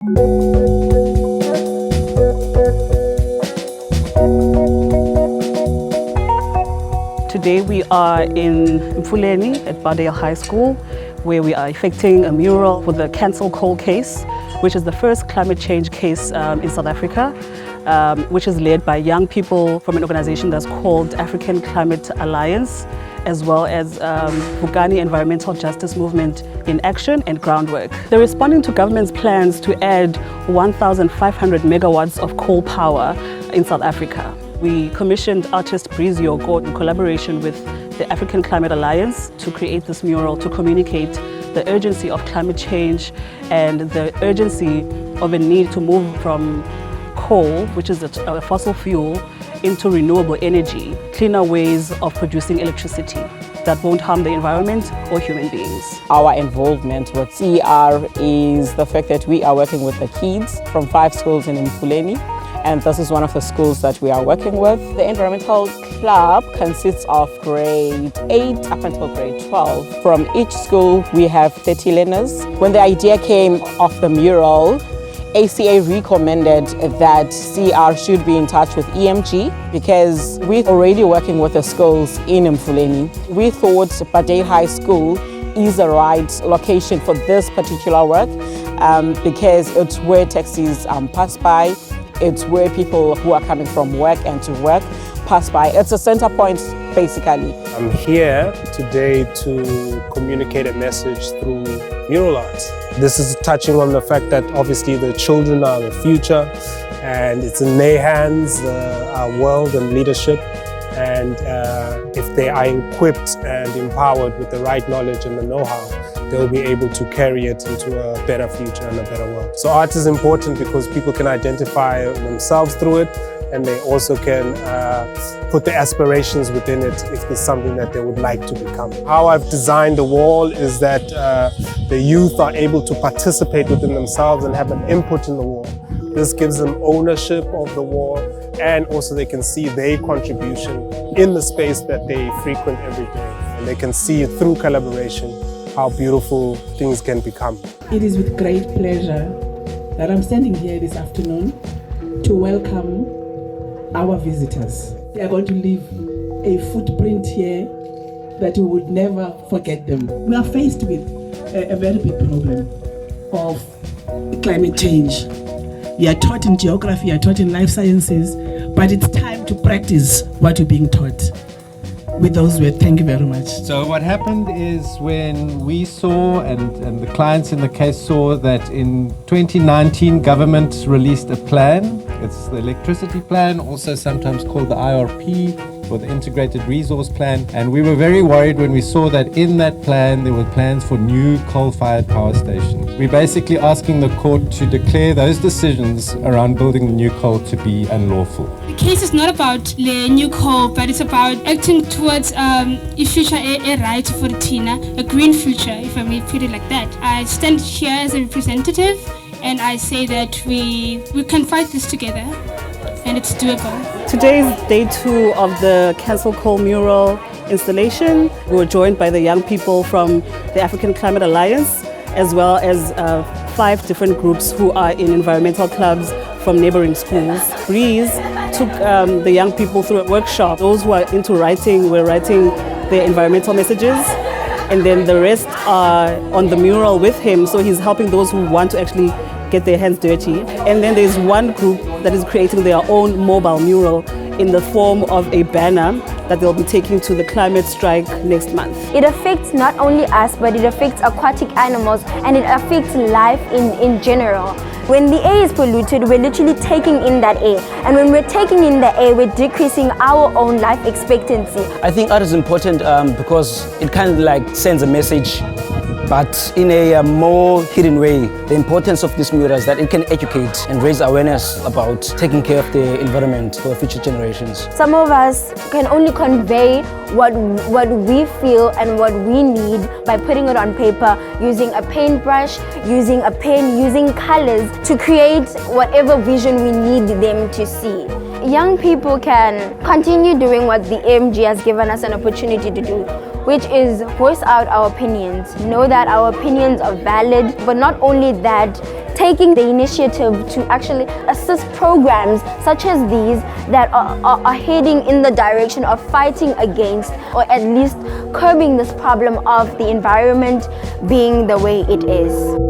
Today we are in Mfuleni at Bardale High School, where we are effecting a mural for the cancel coal case, which is the first climate change case in South Africa, which is led by young people from an organization that's called African Climate Alliance, as well as Vukani Environmental Movement in Action and groundWork. They're responding to government's plans to add 1,500 megawatts of coal power in South Africa. We commissioned artist Yoko in collaboration with the African Climate Alliance to create this mural to communicate the urgency of climate change and the urgency of a need to move from coal, which is a fossil fuel, into renewable energy, cleaner ways of producing electricity that won't harm the environment or human beings. Our involvement with CER is the fact that we are working with the kids from 5 schools in Mfuleni, and this is one of the schools that we are working with. The environmental club consists of grade 8 up until grade 12. From each school we have 30 learners. When the idea came of the mural, ACA recommended that CR should be in touch with EMG because we're already working with the schools in Mfuleni. We thought Bardale High School is the right location for this particular work because it's where taxis pass by, it's where people who are coming from work and to work pass by. It's a center point basically. I'm here today to communicate a message through mural arts. This is touching on the fact that obviously the children are the future and it's in their hands, our world and leadership. And if they are equipped and empowered with the right knowledge and the know-how, they'll be able to carry it into a better future and a better world. So art is important because people can identify themselves through it, and they also can put their aspirations within it if there's something that they would like to become. How I've designed the wall is that the youth are able to participate within themselves and have an input in the wall. This gives them ownership of the wall, and also they can see their contribution in the space that they frequent every day. And they can see through collaboration how beautiful things can become. It is with great pleasure that I'm standing here this afternoon to welcome our visitors. They are going to leave a footprint here that we would never forget them. We are faced with a very big problem of climate change. We are taught in geography, we are taught in life sciences, but it's time to practice what we're being taught. With those words, thank you very much. So what happened is when we saw, and the clients in the case saw, that in 2019 government released a plan. It's the electricity plan, also sometimes called the IRP, or the integrated resource plan. And we were very worried when we saw that in that plan there were plans for new coal-fired power stations. We're basically asking the court to declare those decisions around building the new coal to be unlawful. The case is not about the new coal, but it's about acting towards a future, a right for Tina, a green future, if I may put it like that. I stand here as a representative, and I say that we can fight this together, and it's doable. Today is day 2 of the Cancel Coal mural installation. We were joined by the young people from the African Climate Alliance, as well as 5 different groups who are in environmental clubs from neighboring schools. Breeze took the young people through a workshop. Those who are into writing were writing their environmental messages, and then the rest are on the mural with him, so he's helping those who want to actually get their hands dirty. And then there's one group that is creating their own mobile mural in the form of a banner that they'll be taking to the climate strike next month. It affects not only us, but it affects aquatic animals, and it affects life in general. When the air is polluted, we're literally taking in that air. And when we're taking in the air, we're decreasing our own life expectancy. I think art is important because it kind of like sends a message, but in a more hidden way. The importance of this mural is that it can educate and raise awareness about taking care of the environment for future generations. Some of us can only convey what we feel and what we need by putting it on paper, using a paintbrush, using a pen, using colors to create whatever vision we need them to see. Young people can continue doing what the AMG has given us an opportunity to do, which is voice out our opinions, know that our opinions are valid, but not only that, taking the initiative to actually assist programs such as these that are heading in the direction of fighting against, or at least curbing this problem of the environment being the way it is.